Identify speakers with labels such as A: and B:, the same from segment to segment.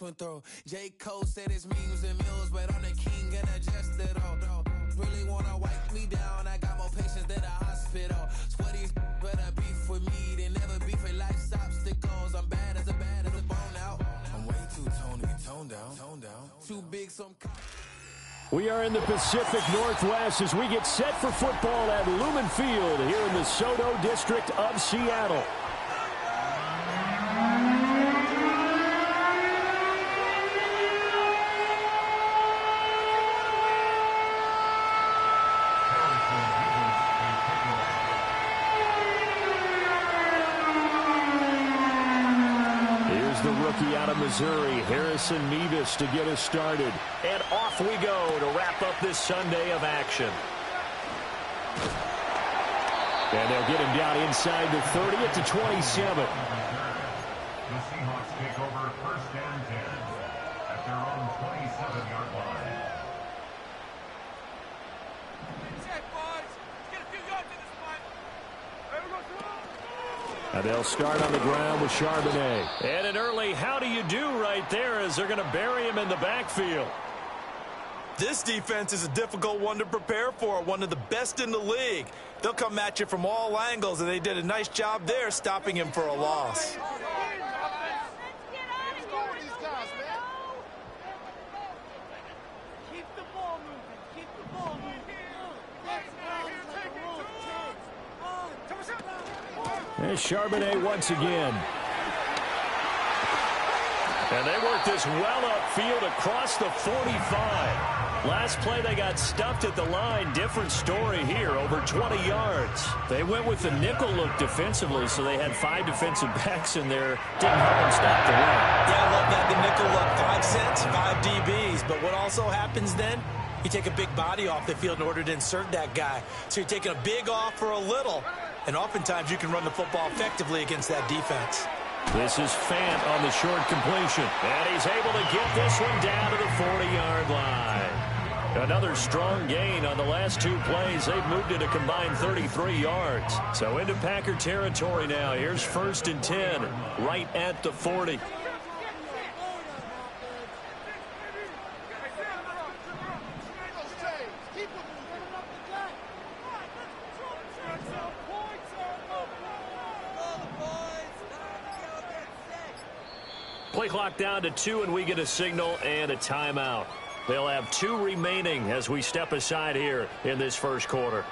A: went through. J. Cole said it's memes and mills, but I'm the king and I just did all. Really wanna wipe me down, I got more patience than a hospital. Sweaty better beef with me than never beef with life's obstacles. I'm bad as a bone out. I'm way too toned down. Too big, some.
B: We are in the Pacific Northwest as we get set for football at Lumen Field here in the SoDo district of Seattle. The rookie out of Missouri, Harrison Mevis, to get us started. And off we go to wrap up this Sunday of action. And they'll get him down inside the 30 at the 27.
C: The Seahawks take over first and 10 at their own 27-yard line.
B: And they'll start on the ground with Charbonnet. And an early how do you do right there as they're going to bury him in the backfield.
D: This defense is a difficult one to prepare for, one of the best in the league. They'll come at you from all angles, and they did a nice job there stopping him for a loss.
B: There's Charbonnet once again. And they work this well upfield across the 45. Last play they got stuffed at the line. Different story here, over 20 yards. They went with the nickel look defensively, so they had 5 defensive backs in there. Didn't help them stop the run.
D: Yeah, I love that, the nickel look. 5 cents, 5 DBs. But what also happens then? You take a big body off the field in order to insert that guy. So you're taking a big off for a little. And oftentimes you can run the football effectively against that defense.
B: This is Fant on the short completion. And he's able to get this one down to the 40-yard line. Another strong gain on the last 2 plays. They've moved it a combined 33 yards. So into Packer territory now. Here's first and 10, right at the 40. Play clock down to 2, and we get a signal and a timeout. They'll have 2 remaining as we step aside here in this first quarter.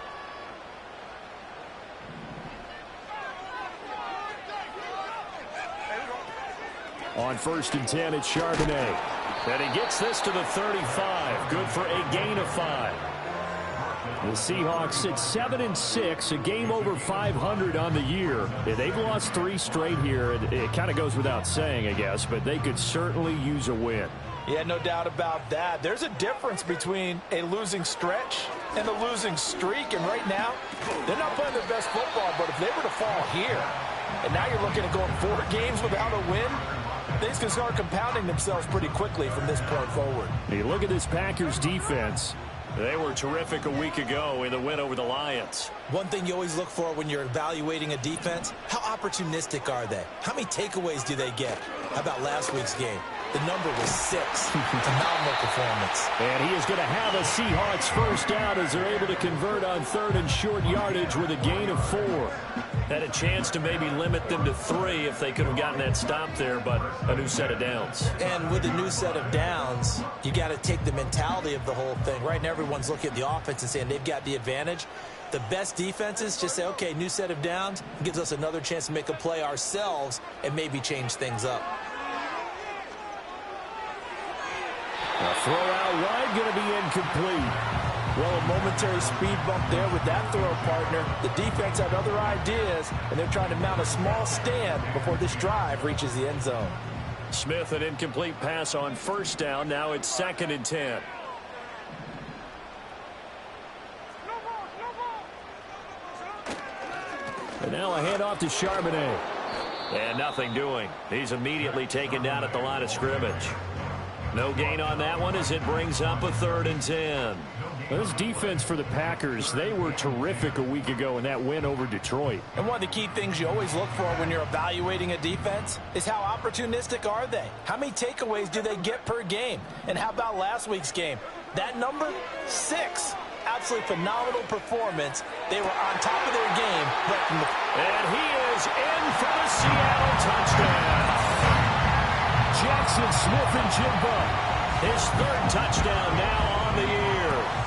B: On first and 10, it's Charbonnet. And he gets this to the 35. Good for a gain of 5. The Seahawks at 7-6, a game over 500 on the year. They've lost 3 straight here. It kind of goes without saying, I guess, but they could certainly use a win.
D: Yeah, no doubt about that. There's a difference between a losing stretch and a losing streak, and right now, they're not playing their best football, but if they were to fall here, and now you're looking at going 4 games without a win, things can start compounding themselves pretty quickly from this point forward.
B: You look at this Packers defense. They were terrific a week ago in the win over the Lions.
D: One thing you always look for when you're evaluating a defense, how opportunistic are they? How many takeaways do they get? How about last week's game? The number was 6. Phenomenal performance.
B: And he is going to have a Seahawks first down as they're able to convert on 3rd and short yardage with a gain of 4. Had a chance to maybe limit them to 3 if they could have gotten that stop there, but a new set of downs.
D: And with a new set of downs, you got to take the mentality of the whole thing. Right now, everyone's looking at the offense and saying they've got the advantage. The best defenses just say, okay, new set of downs, gives us another chance to make a play ourselves and maybe change things up.
B: A throw out wide going to be incomplete.
D: Well, a momentary speed bump there with that throw, partner. The defense had other ideas, and they're trying to mount a small stand before this drive reaches the end zone.
B: Smith, an incomplete pass on first down. Now it's 2nd and 10. And now a handoff to Charbonnet. And nothing doing. He's immediately taken down at the line of scrimmage. No gain on that one as it brings up a 3rd and 10. This defense for the Packers, they were terrific a week ago in that win over Detroit.
D: And one of the key things you always look for when you're evaluating a defense is how opportunistic are they? How many takeaways do they get per game? And how about last week's game? That number, 6. Absolutely phenomenal performance. They were on top of their game.
B: And he is in for the Seattle touchdown. Jackson Smith-Njigba, his 3rd touchdown now on the year.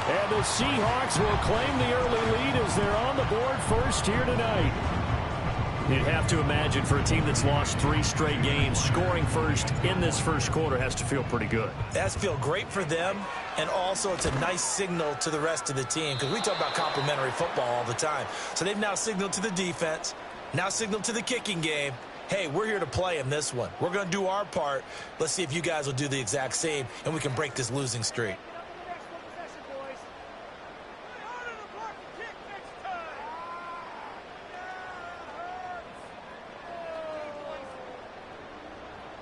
B: And the Seahawks will claim the early lead as they're on the board first here tonight. You'd have to imagine for a team that's lost 3 straight games, scoring first in this first quarter has to feel pretty good.
D: It has to feel great for them, and also it's a nice signal to the rest of the team because we talk about complementary football all the time. So they've now signaled to the defense, now signaled to the kicking game, hey, we're here to play in this one. We're going to do our part. Let's see if you guys will do the exact same, and we can break this losing streak.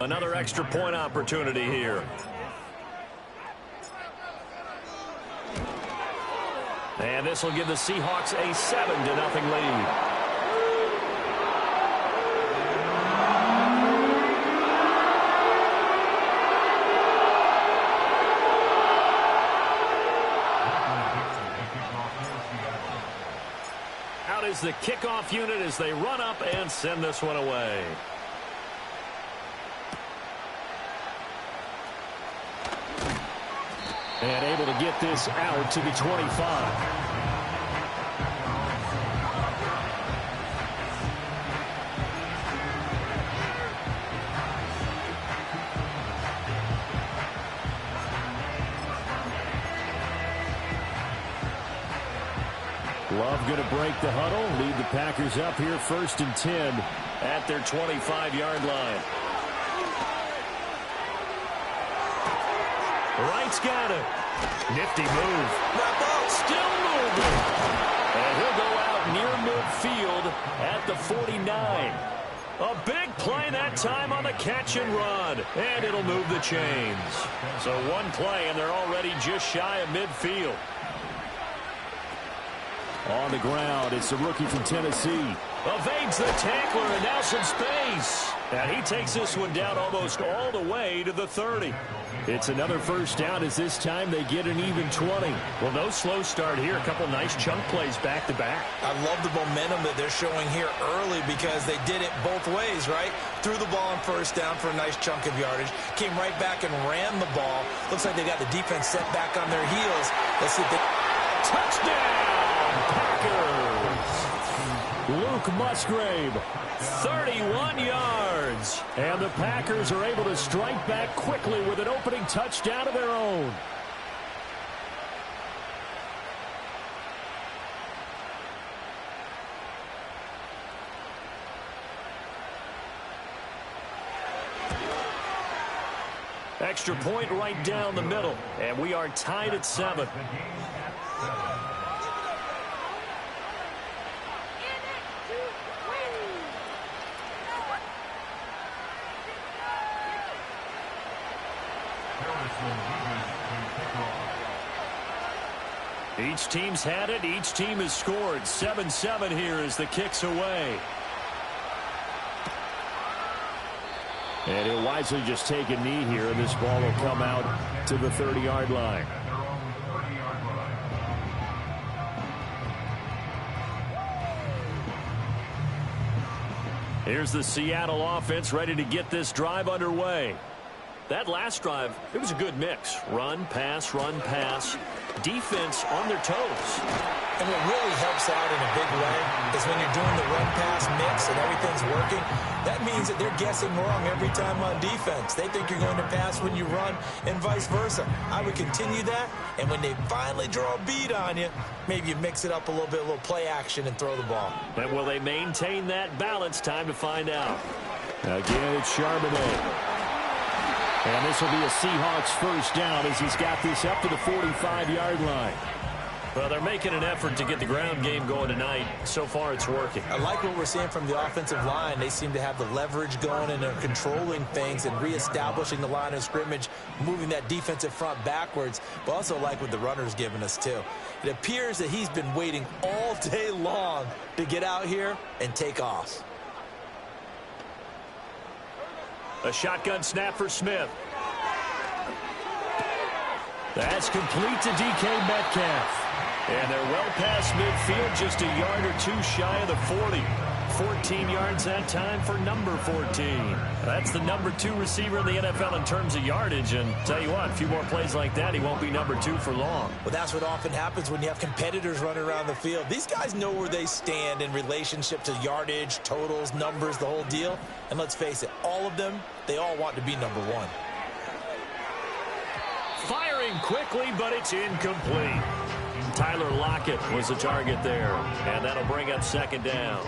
B: Another extra point opportunity here. And this will give the Seahawks a 7-0 lead. Out is the kickoff unit as they run up and send this one away. And able to get this out to the 25. Love going to break the huddle, lead the Packers up here 1st and 10 at their 25-yard line. Wright's got it. Nifty move. That ball still moving. And he'll go out near midfield at the 49. A big play that time on the catch and run. And it'll move the chains. So one play, and they're already just shy of midfield. On the ground, it's the rookie from Tennessee. Evades the tackler, and now some space. And he takes this one down almost all the way to the 30. It's another first down as this time they get an even 20. Well, no slow start here. A couple nice chunk plays back-to-back.
D: I love the momentum that they're showing here early because they did it both ways, right? Threw the ball on first down for a nice chunk of yardage. Came right back and ran the ball. Looks like they got the defense set back on their heels. Let's see if they...
B: Touchdown, Packers! Luke Musgrave, 31 yards. And the Packers are able to strike back quickly with an opening touchdown of their own. Extra point right down the middle. And we are tied at 7. Each team's had it. Each team has scored. 7-7 here as the kick's away. And he'll wisely just take a knee here, and this ball will come out to the 30-yard line. Here's the Seattle offense ready to get this drive underway. That last drive, it was a good mix. Run, pass, defense on their toes.
D: And what really helps out in a big way is when you're doing the run-pass mix and everything's working, that means that they're guessing wrong every time on defense. They think you're going to pass when you run and vice versa. I would continue that, and when they finally draw a bead on you, maybe you mix it up a little bit, a little play action, and throw the ball.
B: But will they maintain that balance? Time to find out. Again, it's Charbonnet. And this will be a Seahawks first down as he's got this up to the 45-yard line. Well, they're making an effort to get the ground game going tonight. So far, it's working.
D: I like what we're seeing from the offensive line. They seem to have the leverage going, and they're controlling things and reestablishing the line of scrimmage, moving that defensive front backwards. But also like what the runner's giving us, too. It appears that he's been waiting all day long to get out here and take off.
B: A shotgun snap for Smith. That's complete to DK Metcalf. And they're well past midfield, just a yard or two shy of the 40. 14 yards that time for number 14. That's the number 2 receiver in the NFL in terms of yardage. And tell you what, a few more plays like that, he won't be number 2 for long.
D: Well, that's what often happens when you have competitors running around the field. These guys know where they stand in relationship to yardage, totals, numbers, the whole deal. And let's face it, all of them, they all want to be number 1.
B: Firing quickly, but it's incomplete. Tyler Lockett was the target there, and that'll bring up second down.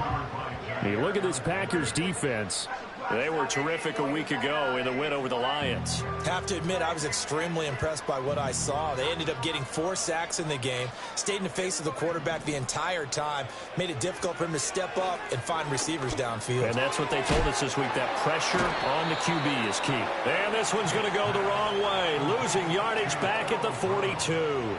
B: You look at this Packers defense. They were terrific a week ago in the win over the Lions.
D: Have to admit, I was extremely impressed by what I saw. They ended up getting 4 sacks in the game, stayed in the face of the quarterback the entire time, made it difficult for him to step up and find receivers downfield.
B: And that's what they told us this week, that pressure on the QB is key. And this one's going to go the wrong way, losing yardage back at the 42.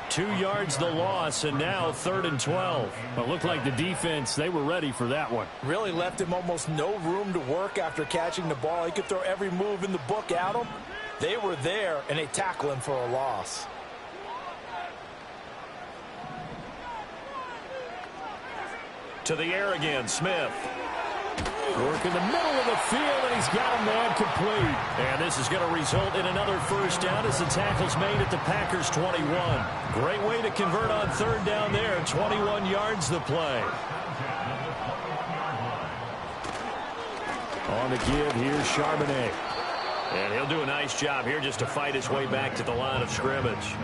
B: 2 yards the loss, and now 3rd and 12. But it looked like the defense, they were ready for that one.
D: Really left him almost no room to work after catching the ball. He could throw every move in the book at him. They were there, and they tackle him for a loss.
B: To the air again, Smith. Work in the middle of the field, and he's got him there complete. And this is going to result in another first down as the tackle's made at the Packers' 21. Great way to convert on 3rd down there. 21 yards the play. On the give, here's Charbonnet. And he'll do a nice job here just to fight his way back to the line of scrimmage.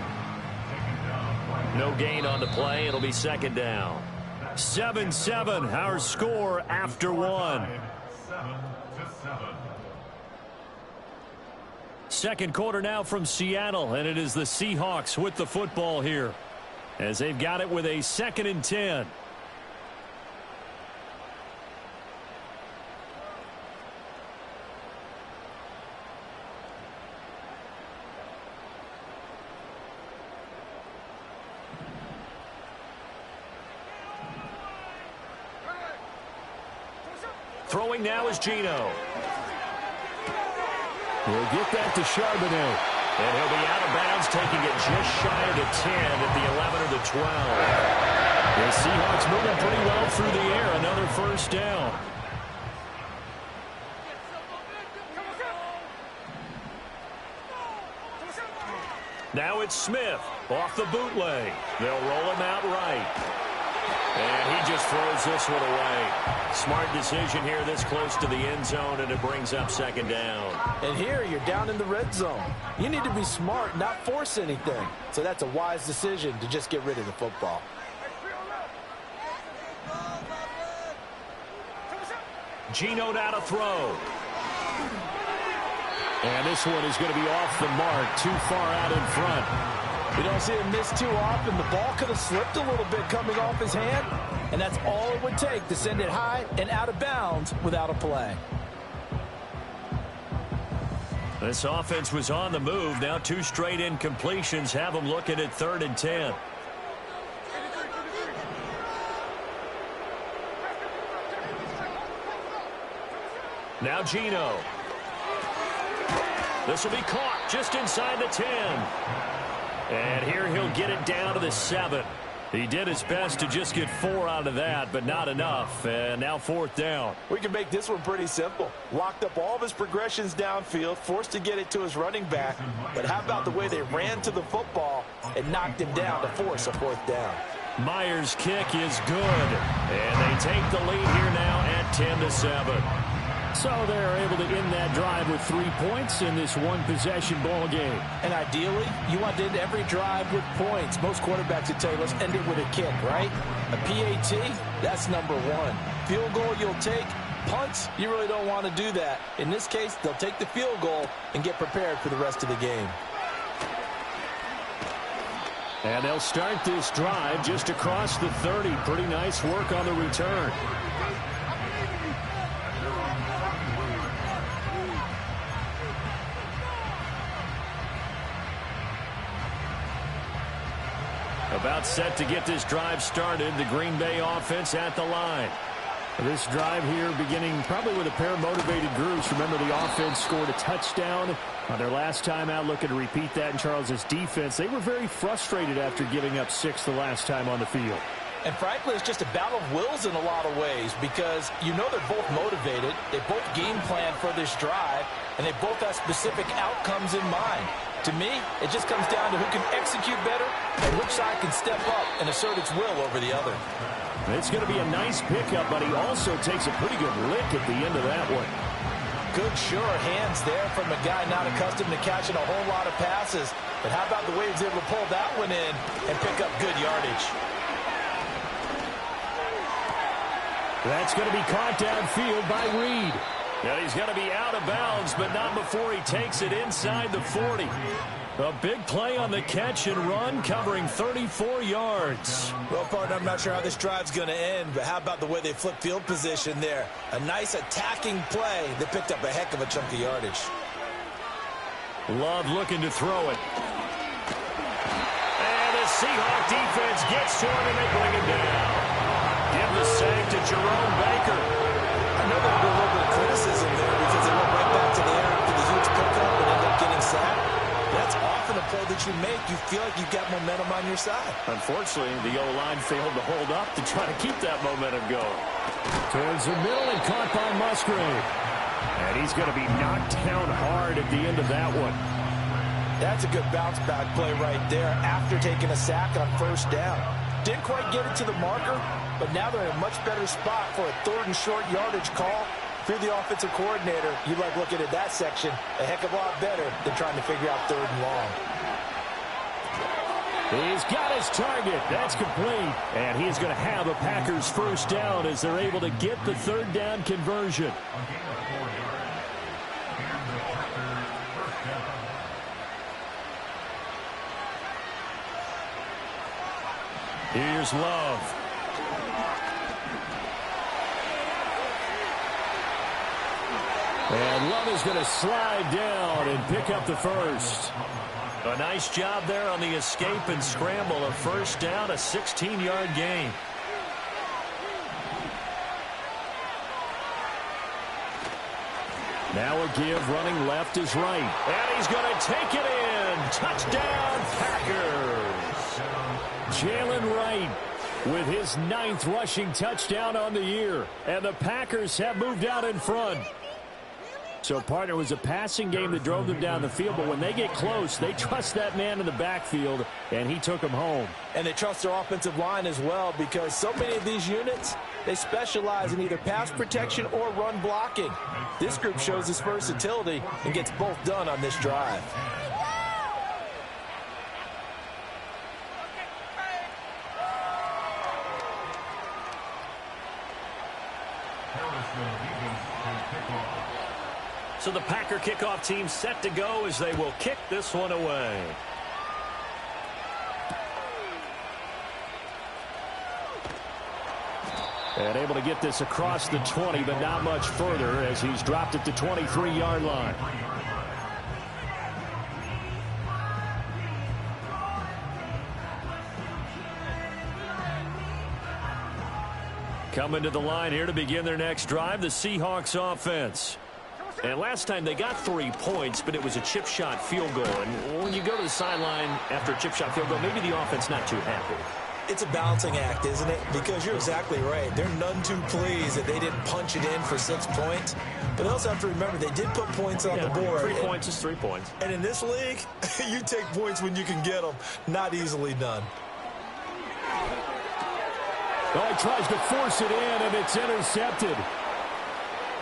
B: No gain on the play. It'll be second down. 7-7, our score after 1.
C: 7-7.
B: Second quarter now from Seattle, and it is the Seahawks with the football here as they've got it with a 2nd and 10. Throwing now is Geno. We'll get that to Charbonnet. And he'll be out of bounds, taking it just shy of the 10 at the 11 or the 12. The Seahawks moving pretty well through the air. Another first down. Now it's Smith off the bootleg. They'll roll him out right. And he just throws this one away. Smart decision here this close to the end zone, and it brings up second down.
D: And here you're down in the red zone. You need to be smart, not force anything. So that's a wise decision to just get rid of the football.
B: Geno now to throw. And this one is going to be off the mark, too far out in front.
D: We don't see him miss too often. The ball could have slipped a little bit coming off his hand, and that's all it would take to send it high and out of bounds without a play.
B: This offense was on the move. Now 2 straight incompletions have them looking at 3rd and 10. Now Geno. This will be caught just inside the 10. And here he'll get it down to the 7. He did his best to just get 4 out of that, but not enough. And now 4th down.
D: We can make this one pretty simple. Locked up all of his progressions downfield, forced to get it to his running back. But how about the way they ran to the football and knocked him down to force a 4th down?
B: Myers' kick is good. And they take the lead here now at 10-7. So they're able to end that drive with 3 points in this one-possession ball game.
D: And ideally, you want to end every drive with points. Most quarterbacks would tell you, let's end it with a kick, right? A PAT, that's number 1. Field goal you'll take. Punts, you really don't want to do that. In this case, they'll take the field goal and get prepared for the rest of the game.
B: And they'll start this drive just across the 30. Pretty nice work on the return. About set to get this drive started. The Green Bay offense at the line. This drive here beginning probably with a pair of motivated groups. Remember, the offense scored a touchdown on their last time out. Looking to repeat that in Charles' defense. They were very frustrated after giving up 6 the last time on the field.
D: And frankly, it's just a battle of wills in a lot of ways because you know they're both motivated. They both game plan for this drive, and they both have specific outcomes in mind. To me, it just comes down to who can execute better and which side can step up and assert its will over the other.
B: It's going to be a nice pickup, but he also takes a pretty good lick at the end of that one.
D: Good, sure hands there from a guy not accustomed to catching a whole lot of passes. But how about the way he's able to pull that one in and pick up good yardage?
B: That's going to be caught downfield by Reed. Now he's going to be out of bounds, but not before he takes it inside the 40. A big play on the catch and run, covering 34 yards.
D: Well, partner, I'm not sure how this drive's going to end, but how about the way they flip field position there? A nice attacking play that picked up a heck of a chunk of yardage.
B: Love looking to throw it. And the Seahawk defense gets to him, and they bring him down. Give the sack to Jerome Baker.
D: I know there'll be a little bit of criticism there because they went right back to the air for the huge pickup and ended up getting sacked. That's often a play that you make. You feel like you've got momentum on your side.
B: Unfortunately, the O-line failed to hold up to try to keep that momentum going. Towards the middle and caught by Musgrave. And he's going to be knocked down hard at the end of that one.
D: That's a good bounce back play right there after taking a sack on first down. Didn't quite get it to the marker, but now they're in a much better spot for a 3rd and short yardage call. If you're the offensive coordinator, you like looking at that section a heck of a lot better than trying to figure out 3rd and long.
B: He's got his target. That's complete. And he's going to have a Packers first down as they're able to get the 3rd down conversion. Here's Love. And Love is going to slide down and pick up the first. A nice job there on the escape and scramble. A first down, a 16-yard gain. Now a give, running left is right. And he's going to take it in. Touchdown, Packers. Jalen Wright with his 9th rushing touchdown on the year. And the Packers have moved out in front. So, partner, it was a passing game that drove them down the field, but when they get close, they trust that man in the backfield, and he took them home.
D: And they trust their offensive line as well because so many of these units, they specialize in either pass protection or run blocking. This group shows its versatility and gets both done on this drive.
B: So the Packer kickoff team set to go as they will kick this one away. And able to get this across the 20, but not much further as he's dropped it to 23-yard line. Coming to the line here to begin their next drive, the Seahawks offense. And last time they got 3 points, but it was a chip shot field goal. And when you go to the sideline after a chip shot field goal, maybe the offense not too happy.
D: It's a balancing act, isn't it? Because you're exactly right. They're none too pleased that they didn't punch it in for 6 points. But they also have to remember they did put points on the board.
B: 3 points is 3 points.
D: And in this league, you take points when you can get them. Not easily done.
B: Oh, he tries to force it in, and it's intercepted.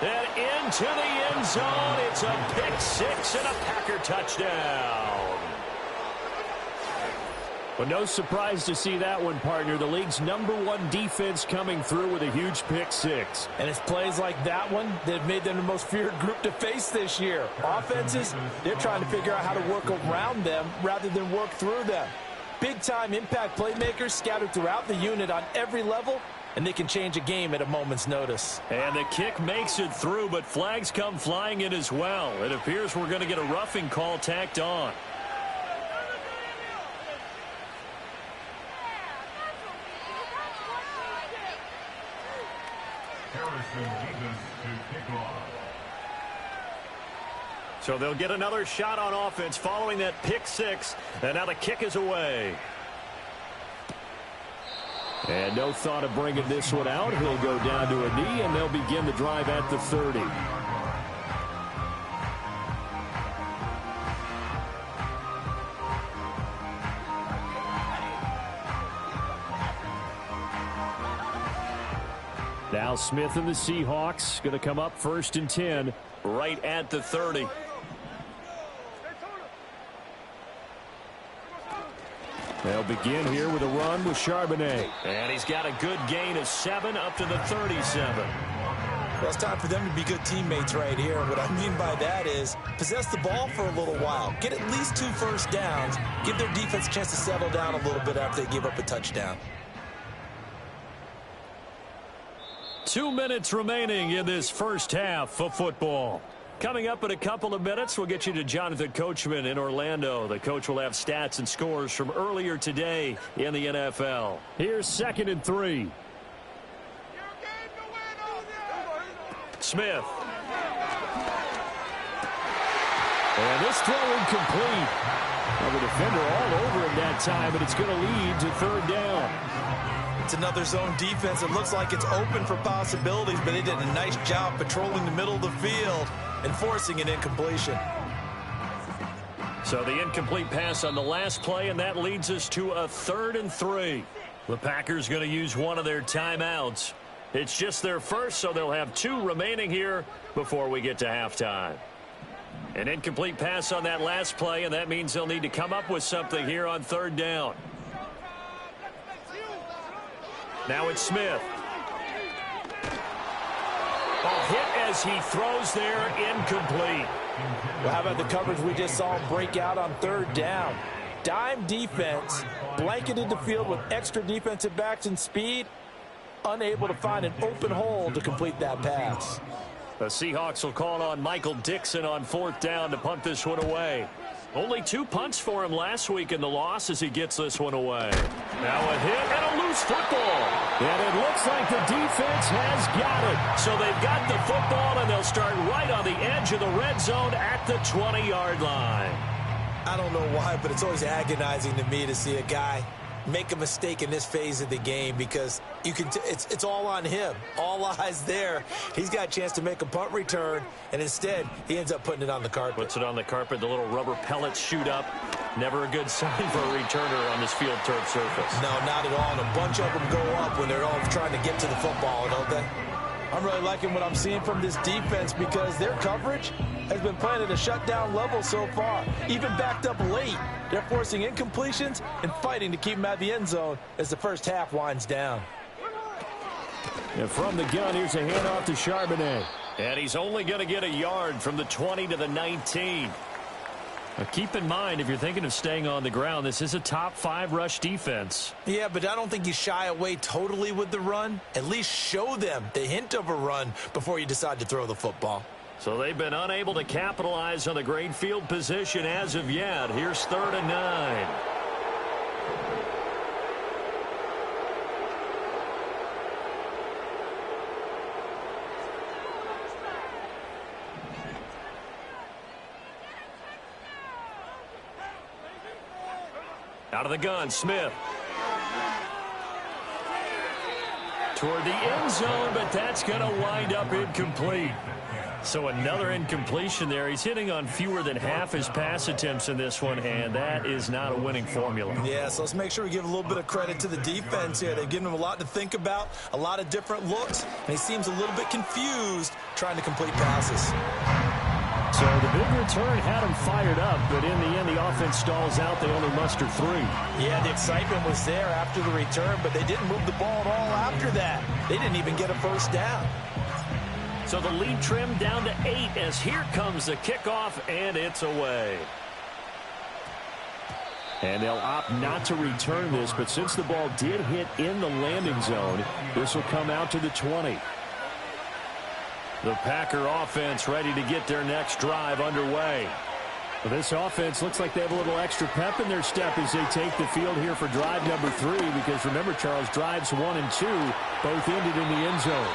B: And into the end zone, it's a pick 6 and a Packer touchdown. Well, no surprise to see that one, partner. The league's #1 defense coming through with a huge pick 6.
D: And it's plays like that one that have made them the most feared group to face this year. Offenses, they're trying to figure out how to work around them rather than work through them. big-time impact playmakers scattered throughout the unit on every level, and they can change a game at a moment's notice.
B: And the kick makes it through, but flags come flying in as well. It appears we're going to get a roughing call tacked on. So they'll get another shot on offense following that pick six, and now the kick is away. And no thought of bringing this one out. He'll go down to a knee, and they'll begin the drive at the 30. Now Smith and the Seahawks going to come up 1st and 10 right at the 30. They'll begin here with a run with Charbonnet. And he's got a good gain of 7 up to the 37.
D: Well, it's time for them to be good teammates right here. What I mean by that is possess the ball for a little while. Get at least 2 first downs. Give their defense a chance to settle down a little bit after they give up a touchdown.
B: 2 minutes remaining in this first half of football. Coming up in a couple of minutes, we'll get you to Jonathan Coachman in Orlando. The coach will have stats and scores from earlier today in the NFL. Here's 2nd and 3. Smith. And this throw incomplete. Well, the defender all over him that time, and it's going to lead to 3rd down.
D: It's another zone defense. It looks like it's open for possibilities, but they did a nice job patrolling the middle of the field and forcing an incompletion.
B: So the incomplete pass on the last play, and that leads us to a 3rd and 3. The Packers going to use one of their timeouts. It's just their first, so they'll have 2 remaining here before we get to halftime. An incomplete pass on that last play, and that means they'll need to come up with something here on 3rd down. Now it's Smith. A hit as he throws there, incomplete.
D: Well, how about the coverage we just saw break out on 3rd down? Dime defense, blanketed the field with extra defensive backs and speed, unable to find an open hole to complete that pass.
B: The Seahawks will call on Michael Dixon on 4th down to punt this one away. Only 2 punts for him last week in the loss as he gets this one away. Now a hit and a loose football. And it looks like the defense has got it. So they've got the football, and they'll start right on the edge of the red zone at the 20-yard line.
D: I don't know why, but it's always agonizing to me to see a guy make a mistake in this phase of the game, because you can it's all on him. All eyes there. He's got a chance to make a punt return, and instead he ends up putting it on the carpet.
B: Puts it on the carpet. The little rubber pellets shoot up. Never a good sign for a returner on this field turf surface.
D: No, not at all. And a bunch of them go up when they're all trying to get to the football, don't they? I'm really liking what I'm seeing from this defense, because their coverage has been playing at a shutdown level so far. Even backed up late, they're forcing incompletions and fighting to keep them out of the end zone as the first half winds down.
B: And from the gun, here's a handoff to Charbonnet. And he's only going to get a yard from the 20 to the 19. Now keep in mind, if you're thinking of staying on the ground, this is a top 5 rush defense.
D: Yeah, but I don't think you shy away totally with the run. At least show them the hint of a run before you decide to throw the football.
B: So they've been unable to capitalize on the great field position as of yet. Here's 3rd and 9. Out of the gun, Smith. Toward the end zone, but that's going to wind up incomplete. So another incompletion there. He's hitting on fewer than half his pass attempts in this one, and that is not a winning formula.
D: Yeah, so let's make sure we give a little bit of credit to the defense here. They've given him a lot to think about, a lot of different looks, and he seems a little bit confused trying to complete passes.
B: So the big return had him fired up, but in the end, the offense stalls out. They only muster 3.
D: Yeah, the excitement was there after the return, but they didn't move the ball at all after that. They didn't even get a first down.
B: So the lead trimmed down to 8 as here comes the kickoff, and it's away. And they'll opt not to return this, but since the ball did hit in the landing zone, this will come out to the 20. The Packer offense ready to get their next drive underway. Well, this offense looks like they have a little extra pep in their step as they take the field here for drive number 3, because remember, Charles, drives 1 and 2 both ended in the end zone.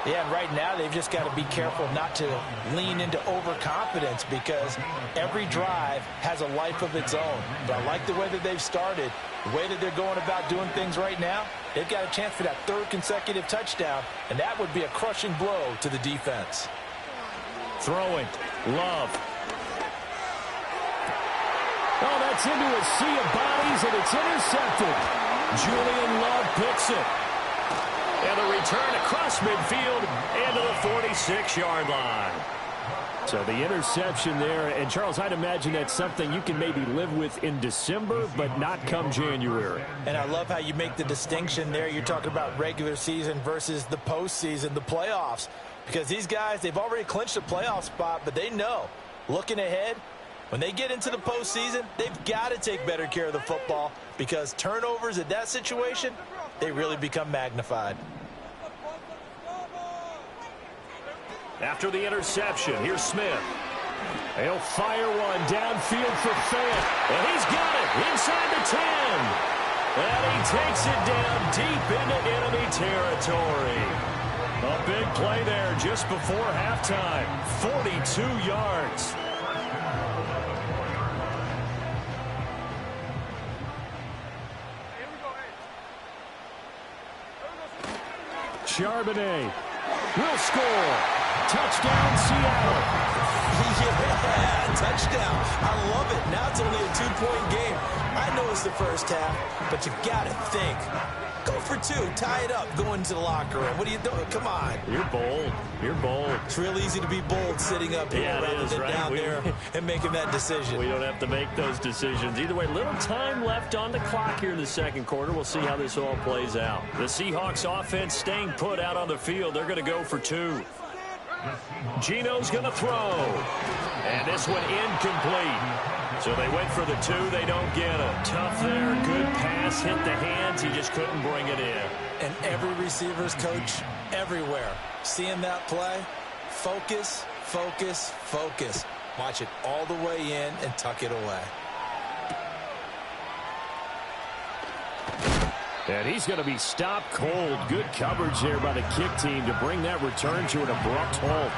D: Yeah, and right now they've just got to be careful not to lean into overconfidence, because every drive has a life of its own. But I like the way that they've started, the way that they're going about doing things right now. They've got a chance for that 3rd consecutive touchdown, and that would be a crushing blow to the defense.
B: Throwing, Love. Oh, that's into a sea of bodies, and it's intercepted. Julian Love picks it. And the return across midfield and to the 46-yard line. So the interception there. And, Charles, I'd imagine that's something you can maybe live with in December, but not come January.
D: And I love how you make the distinction there. You're talking about regular season versus the postseason, the playoffs. Because these guys, they've already clinched a playoff spot, but they know, looking ahead, when they get into the postseason, they've got to take better care of the football, because turnovers in that situation, they really become magnified.
B: After the interception, here's Smith. He'll fire one downfield for Fant. And he's got it inside the 10. And he takes it down deep into enemy territory. A big play there just before halftime. 42 yards. Charbonnet will score. Touchdown, Seattle.
D: Yeah, touchdown. I love it. Now it's only a 2-point game. I know it's the first half, but you got to think. Go for 2. Tie it up. Go into the locker room. What are you doing? Come on.
B: You're bold. You're bold.
D: It's real easy to be bold sitting up here rather than down there and making that decision.
B: We don't have to make those decisions. Either way, little time left on the clock here in the second quarter. We'll see how this all plays out. The Seahawks offense staying put out on the field. They're going to go for 2. Gino's going to throw. And this one incomplete. So they went for the 2. They don't get it. Tough there. Good pass. Hit the hands. He just couldn't bring it in.
D: And every receiver's coach everywhere, seeing that play, focus, focus, focus. Watch it all the way in and tuck it away.
B: And he's going to be stopped cold. Good coverage there by the kick team to bring that return to an abrupt halt.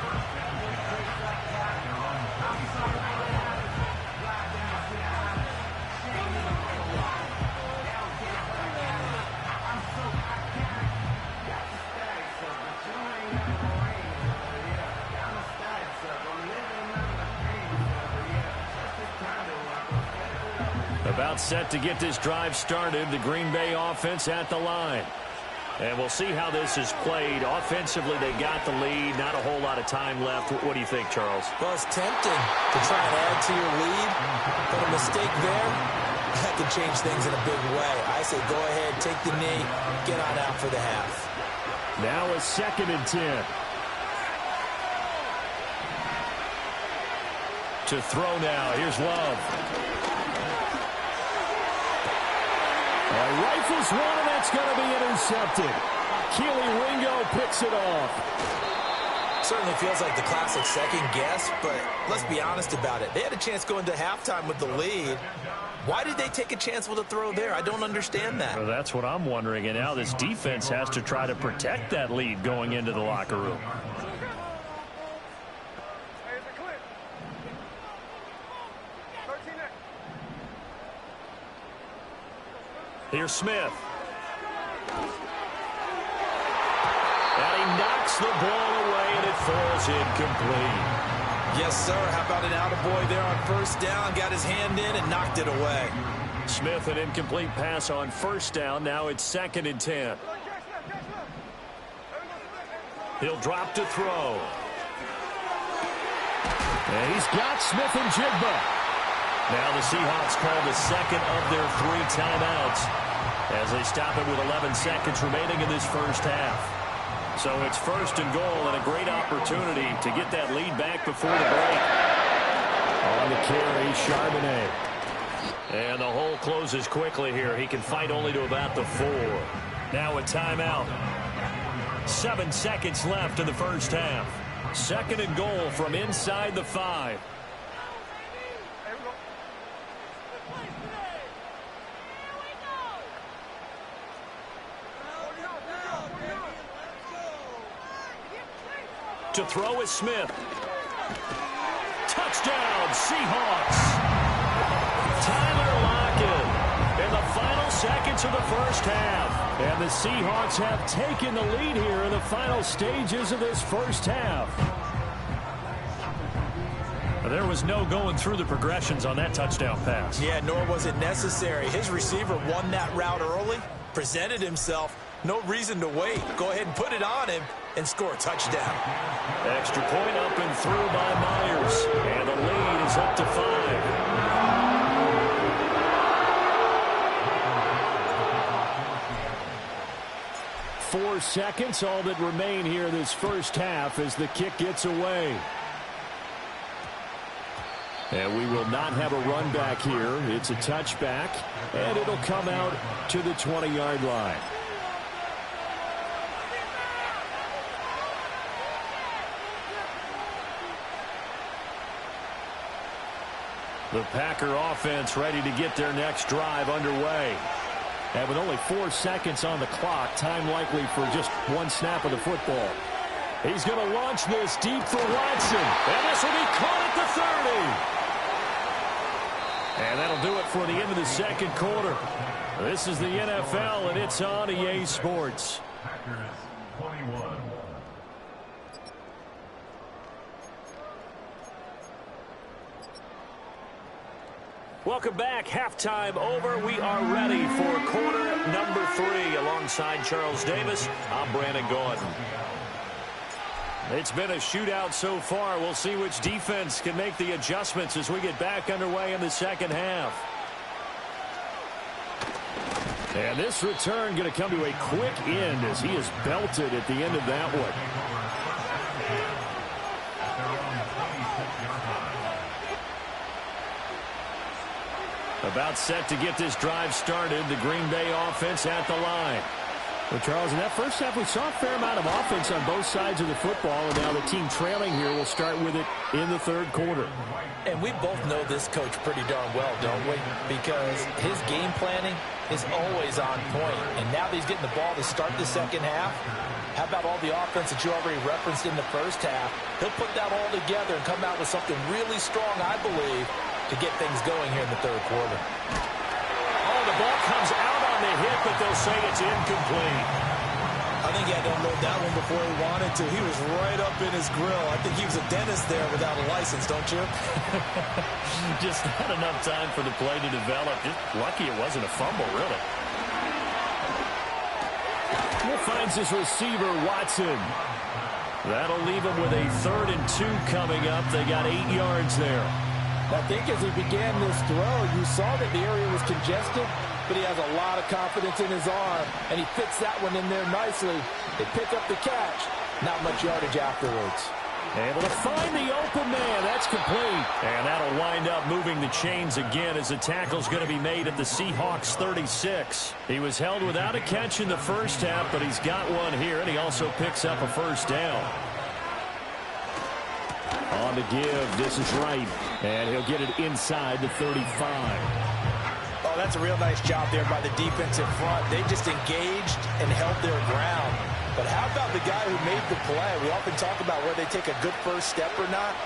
B: About set to get this drive started. The Green Bay offense at the line. And we'll see how this is played. Offensively, they got the lead. Not a whole lot of time left. What do you think, Charles?
D: Well, it's tempting to try and add to your lead, but a mistake there, that can change things in a big way. I say go ahead, take the knee, get on out for the half.
B: Now a 2nd and 10. To throw now. Here's Love. Rifles one, and that's going to be intercepted. Keely Ringo picks it off.
D: Certainly feels like the classic second guess, but let's be honest about it. They had a chance going to halftime with the lead. Why did they take a chance with a throw there? I don't understand that.
B: Well, that's what I'm wondering, and now this defense has to try to protect that lead going into the locker room. Here's Smith. And he knocks the ball away, and it falls incomplete.
D: Yes, sir. How about an attaboy there on first down? Got his hand in and knocked it away.
B: Smith, an incomplete pass on first down. Now it's 2nd and 10. He'll drop to throw. And he's got Smith and Jigba. Now the Seahawks call the second of their 3 timeouts as they stop it with 11 seconds remaining in this first half. So it's 1st and goal, and a great opportunity to get that lead back before the break. On the carry, Charbonnet. And the hole closes quickly here. He can fight only to about the 4. Now a timeout. 7 seconds left in the first half. 2nd and goal from inside the 5. To throw is Smith. Touchdown, Seahawks. Tyler Lockett in the final seconds of the first half. And the Seahawks have taken the lead here in the final stages of this first half. There was no going through the progressions on that touchdown pass.
D: Yeah, nor was it necessary. His receiver won that route early, presented himself. No reason to wait. Go ahead and put it on him and score a touchdown.
B: Extra point up and through by Myers. And the lead is up to 5. 4 seconds, all that remain here this first half as the kick gets away. And we will not have a run back here. It's a touchback, and it'll come out to the 20-yard line. The Packer offense ready to get their next drive underway. And with only 4 seconds on the clock, time likely for just one snap of the football. He's going to launch this deep for Watson. And this will be caught at the 30. And that'll do it for the end of the second quarter. This is the NFL, and it's on EA Sports.
C: Packers 21.
B: Welcome back. Halftime over. We are ready for quarter number 3. Alongside Charles Davis, I'm Brandon Gaudin. It's been a shootout so far. We'll see which defense can make the adjustments as we get back underway in the second half. And this return going to come to a quick end as he is belted at the end of that one. About set to get this drive started. The Green Bay offense at the line. Well, Charles, in that first half, we saw a fair amount of offense on both sides of the football, and now the team trailing here will start with it in the third quarter.
D: And we both know this coach pretty darn well, don't we? Because his game planning is always on point. And now that he's getting the ball to start the second half, how about all the offense that you already referenced in the first half? He'll put that all together and come out with something really strong, I believe, to get things going here in the third quarter.
B: Oh, the ball comes out on the hit, but they'll say it's incomplete.
D: I think he had to unload that one before he wanted to. He was right up in his grill. I think he was a dentist there without a license, don't you?
B: Just not enough time for the play to develop. Just lucky it wasn't a fumble, really. He finds his receiver, Watson. That'll leave him with a 3rd and 2 coming up. They got 8 yards there.
D: I think as he began this throw, you saw that the area was congested, but he has a lot of confidence in his arm, and he fits that one in there nicely. They pick up the catch. Not much yardage afterwards.
B: Able to find the open man. That's complete. And that'll wind up moving the chains again as the tackle's going to be made at the Seahawks 36. He was held without a catch in the first half, but he's got one here, and he also picks up a first down. On to give. This is right. And he'll get it inside the 35.
D: Oh, that's a real nice job there by the defense in front. They just engaged and held their ground. But how about the guy who made the play? We often talk about whether they take a good first step or not.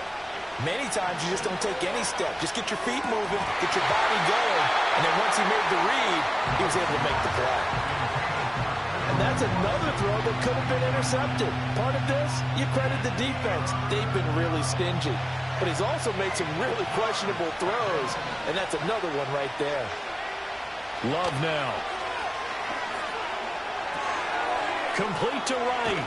D: Many times you just don't take any step. Just get your feet moving, get your body going. And then once he made the read, he was able to make the play. And that's another throw that could have been intercepted. Part of this, you credit the defense. They've been really stingy. But he's also made some really questionable throws. And that's another one right there.
B: Love now. Complete to right.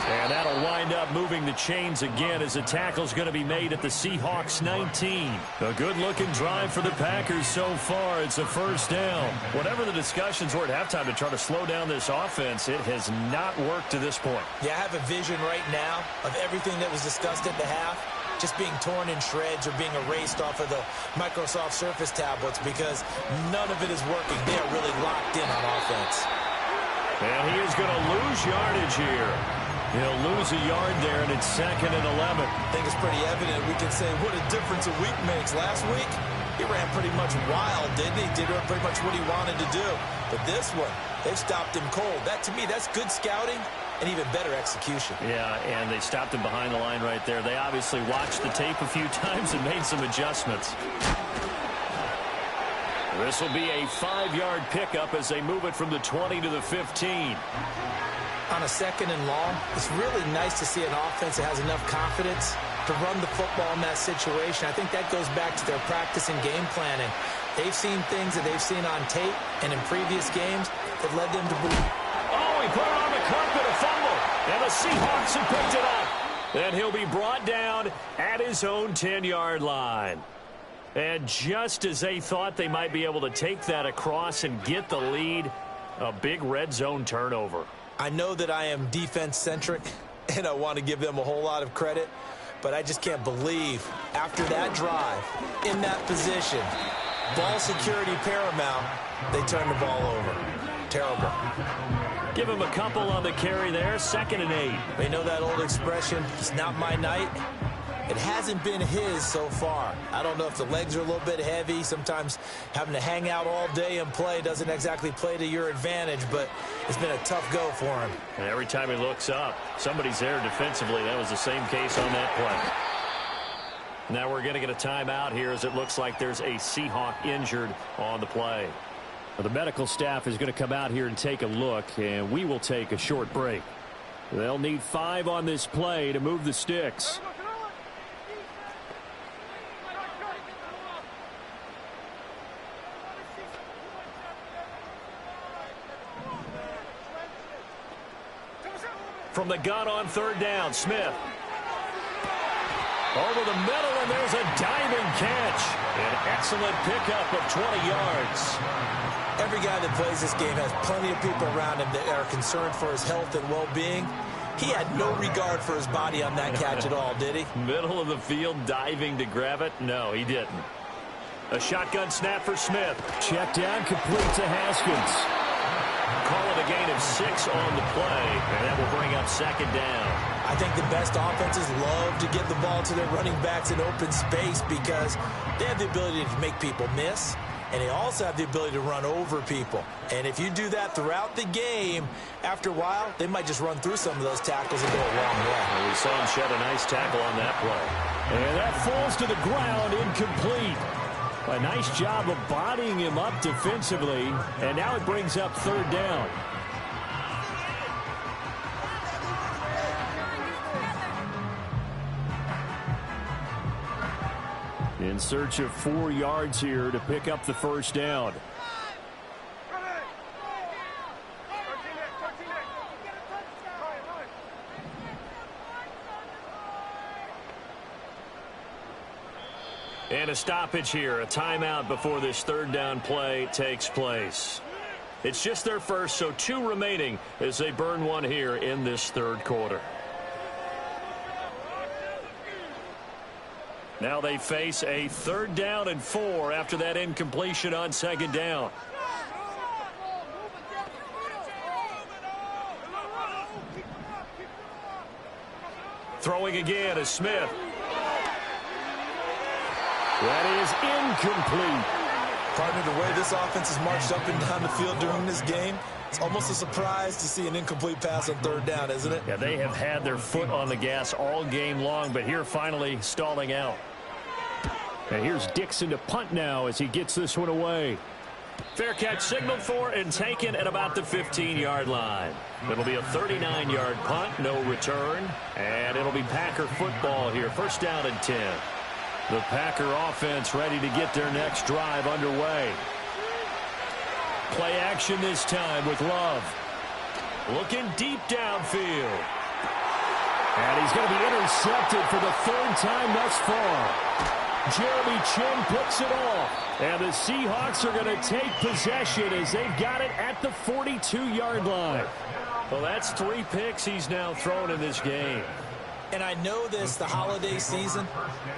B: And that'll wind up moving the chains again as the tackle's going to be made at the Seahawks 19. A good-looking drive for the Packers so far. It's a first down. Whatever the discussions were at halftime to try to slow down this offense, it has not worked to this point.
D: Yeah, I have a vision right now of everything that was discussed at the half. just being torn in shreds or being erased off of the Microsoft Surface tablets because none of it is working. They are really locked in on offense.
B: And he is going to lose yardage here. He'll lose a yard there, and it's 2nd and 11.
D: I think it's pretty evident. We can say what a difference a week makes. Last week, he ran pretty much wild, didn't he? Did pretty much what he wanted to do. But this one, they've stopped him cold. That, to me, that's good scouting and even better execution.
B: Yeah, and they stopped him behind the line right there. They obviously watched the tape a few times and made some adjustments. This will be a 5-yard pickup as they move it from the 20 to the 15.
D: On a 2nd and long, it's really nice to see an offense that has enough confidence to run the football in that situation. I think that goes back to their practice and game planning. They've seen things that they've seen on tape and in previous games that led them to believe.
B: Oh, he put it on the carpet, a fumble, and the Seahawks have picked it up. Then he'll be brought down at his own 10-yard line. And just as they thought they might be able to take that across and get the lead, a big red zone turnover.
D: I know that I am defense-centric, and I want to give them a whole lot of credit, but I just can't believe after that drive, in that position, ball security paramount, they turn the ball over. Terrible.
B: Give him a couple on the carry there, 2nd and 8.
D: They know that old expression, it's not my night. It hasn't been his so far. I don't know if the legs are a little bit heavy. Sometimes having to hang out all day and play doesn't exactly play to your advantage, but it's been a tough go for him.
B: And every time he looks up, somebody's there defensively. That was the same case on that play. Now we're going to get a timeout here as it looks like there's a Seahawk injured on the play. Well, the medical staff is going to come out here and take a look, and we will take a short break. They'll need 5 on this play to move the sticks. From the gun on 3rd down, Smith. Over the middle, and there's a diving catch. An excellent pickup of 20 yards.
D: Every guy that plays this game has plenty of people around him that are concerned for his health and well-being. He had no regard for his body on that catch at all, did he?
B: Middle of the field, diving to grab it? No, he didn't. A shotgun snap for Smith. Check down, complete to Haskins. Call it a gain of 6 on the play, and that will bring up 2nd down.
D: I think the best offenses love to get the ball to their running backs in open space because they have the ability to make people miss, and they also have the ability to run over people. And if you do that throughout the game, after a while, they might just run through some of those tackles and go a long way.
B: And we saw him shed a nice tackle on that play. And that falls to the ground, incomplete. A nice job of bodying him up defensively, and now it brings up 3rd down. In search of 4 yards here to pick up the 1st down. And a stoppage here, a timeout before this 3rd down play takes place. It's just their first, so 2 remaining as they burn 1 here in this 3rd quarter. Now they face a 3rd down and 4 after that incompletion on 2nd down. Throwing again is Smith. That is incomplete.
D: Partner, the way this offense has marched up and down the field during this game, it's almost a surprise to see an incomplete pass on 3rd down, isn't it?
B: Yeah, they have had their foot on the gas all game long, but here finally stalling out. And here's Dixon to punt now as he gets this one away. Fair catch signaled for and taken at about the 15-yard line. It'll be a 39-yard punt, no return, and it'll be Packer football here. 1st down and 10. The Packer offense ready to get their next drive underway. Play action this time with Love. Looking deep downfield. And he's going to be intercepted for the 3rd time thus far. Jeremy Chinn picks it off. And the Seahawks are going to take possession as they've got it at the 42-yard line. Well, that's 3 picks he's now thrown in this game.
D: And I know this, the holiday season,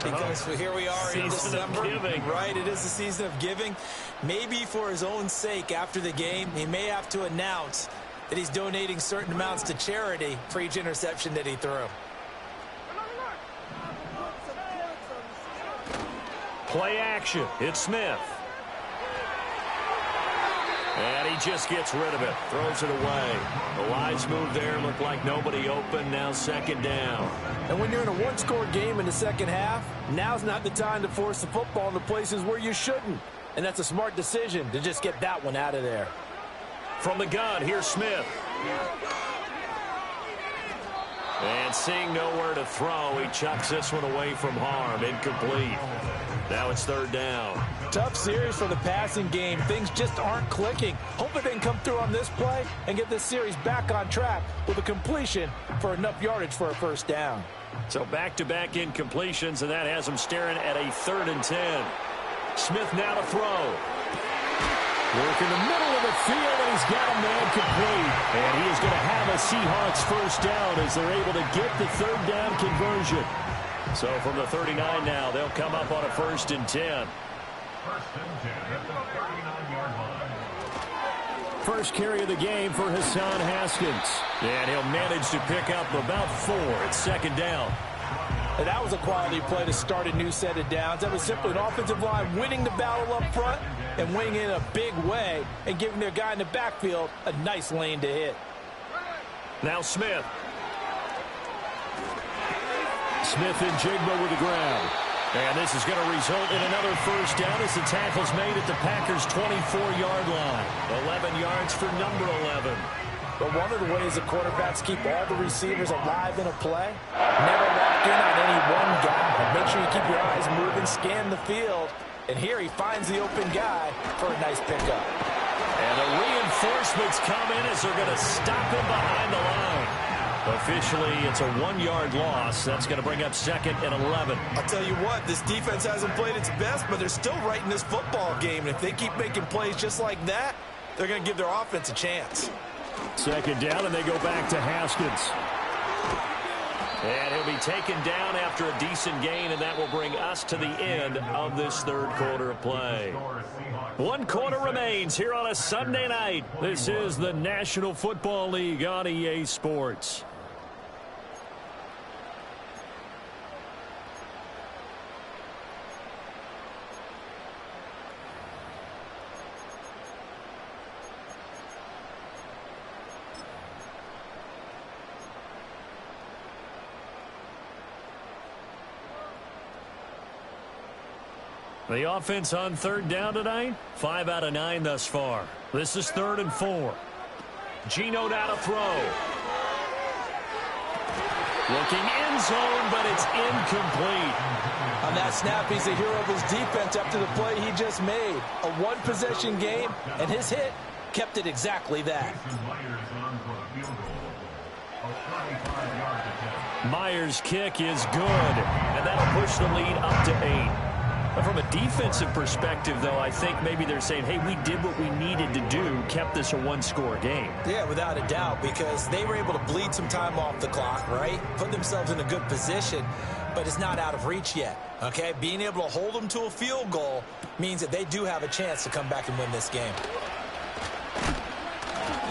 D: because here we are in December. Right, it is the season of giving. Maybe for his own sake after the game, he may have to announce that he's donating certain amounts to charity for each interception that he threw.
B: Play action. It's Smith. And he just gets rid of it. Throws it away. The lines move there. Looked like nobody open. Now second down.
D: And when you're in a one-score game in the second half, now's not the time to force the football into places where you shouldn't. And that's a smart decision to just get that one out of there.
B: From the gun, here's Smith. And seeing nowhere to throw, he chucks this one away from harm. Incomplete. Now it's third down.
D: Tough series for the passing game. Things just aren't clicking. Hoping they can come through on this play and get this series back on track with a completion for enough yardage for a first down.
B: So back-to-back incompletions, and that has him staring at a 3rd and 10. Smith now to throw. Work in the middle of the field, and he's got a man complete. And he is going to have a Seahawks first down as they're able to get the 3rd down conversion. So from the 39 now, they'll come up on a 1st and 10.
C: 1st and 10 at the 39-yard line.
B: First carry of the game for Hassan Haskins. And he'll manage to pick up about 4 at second down.
D: And that was a quality play to start a new set of downs. That was simply an offensive line winning the battle up front and winning in a big way and giving their guy in the backfield a nice lane to hit.
B: Now Smith. Smith and Jigba with the ground. And this is going to result in another first down as the tackle's made at the Packers' 24-yard line. 11 yards for number 11.
D: But one of the ways the quarterbacks keep all the receivers alive in a play, never lock in on any one guy. Make sure you keep your eyes moving, scan the field. And here he finds the open guy for a nice pickup.
B: And the reinforcements come in as they're going to stop him behind the line. Officially, it's a 1-yard loss. That's going to bring up 2nd and 11.
D: I'll tell you what, this defense hasn't played its best, but they're still right in this football game. And if they keep making plays just like that, they're going to give their offense a chance.
B: Second down, and they go back to Haskins. And he'll be taken down after a decent gain, and that will bring us to the end of this 3rd quarter of play. 1 quarter remains here on a Sunday night. This is the National Football League on EA Sports. The offense on 3rd down tonight, 5 out of 9 thus far. This is 3rd and 4. Geno now to throw. Looking end zone, but it's incomplete.
D: On that snap, he's the hero of his defense after the play he just made. A one-possession game, and his hit kept it exactly that.
B: Myers' kick is good, and that'll push the lead up to 8. From a defensive perspective, though, I think maybe they're saying, hey, we did what we needed to do, kept this a 1-score game.
D: Yeah, without a doubt, because they were able to bleed some time off the clock, right? Put themselves in a good position, but it's not out of reach yet, okay? Being able to hold them to a field goal means that they do have a chance to come back and win this game.